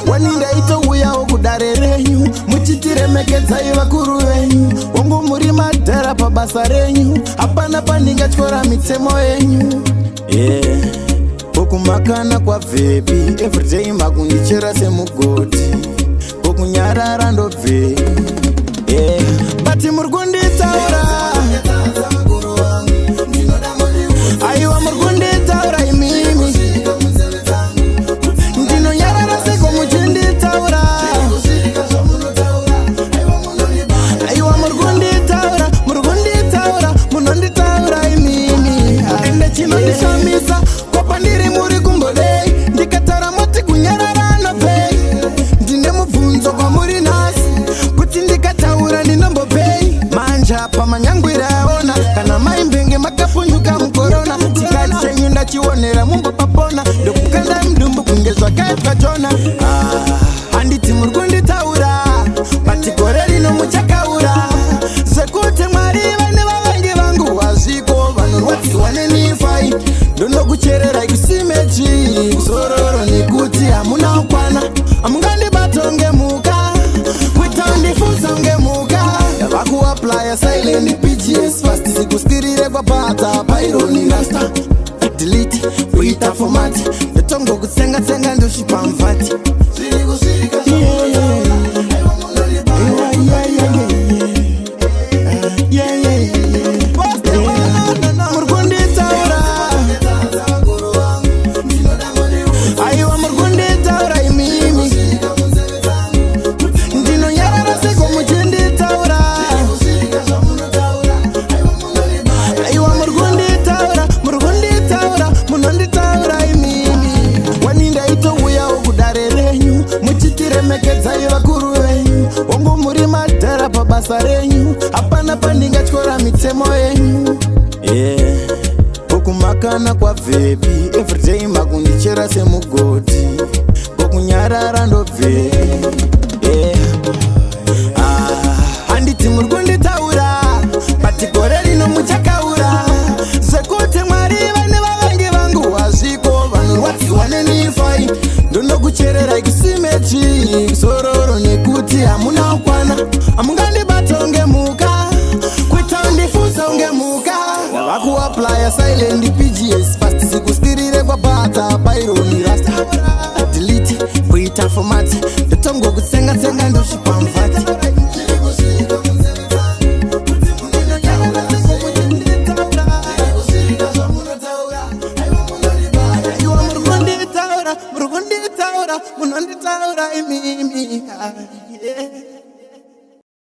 Wanindaita uya okudare renyu muchitiremekedza ivakuru venyu wangu muri madhara pabasa renyu hapana pandingatyora mitemo yenyu okumakana kwabvepi everyday makundichera semugoti okunyarara ndobve bati muri kunditaura aiwa muri kunditaura imimi ndinonyarara seko muchinditaura aiwa muri kunditaura munonditaura imimi ende chinondishamisa kwapandiri muri kumbodei ndikataura moti kunyarara nobvei ndine mubvunzo kwamuri nhasi kuti ndikataura ndinombobvei manja pamanyangwira yaona kana maimbenge makapunyuka mukorona chikati chenyu ndachionera mumbopapona ndokukanda mudumbu kunge zvakaitwa jona handiti muri kunditaura bati gore rino muchakaura sekuti mwari vane vavangi vangu wazviko vanorwadziwa nenifai ndonokuchererai kusimeji zororo nekuti hamuna ukwana hamungandibatonge muka kuita ndifusa unge muka vakuaplya silent pgs fast sikuspirire kwabata paironi rasta delete kuita fomati ndotongokutsenga-tsenga ndosvipa mvati muchitiremekedza ivakuru venyu wangu muri madhara pabasa renyu hapana pandingatyora mitemo yenyu okumakana kwabvepi everyday makundichera semugoti okunyarara ndobve handiti muri kunditaura bati gore rino muchakaura sekuti mwari vane vavangi vangu wazviko vanorwadziwa nenifai ndonokuchererai kusimeji zororo nekuti hamuna ukwana hamungandibatonge muka kuita ndifusa unge muka vakuaplya silent pgs fast sikuspirire kwabata paironi rasta delete kuita fomati ndotongokutsenga-tsenga ndosvipa mvati munonditaura imimi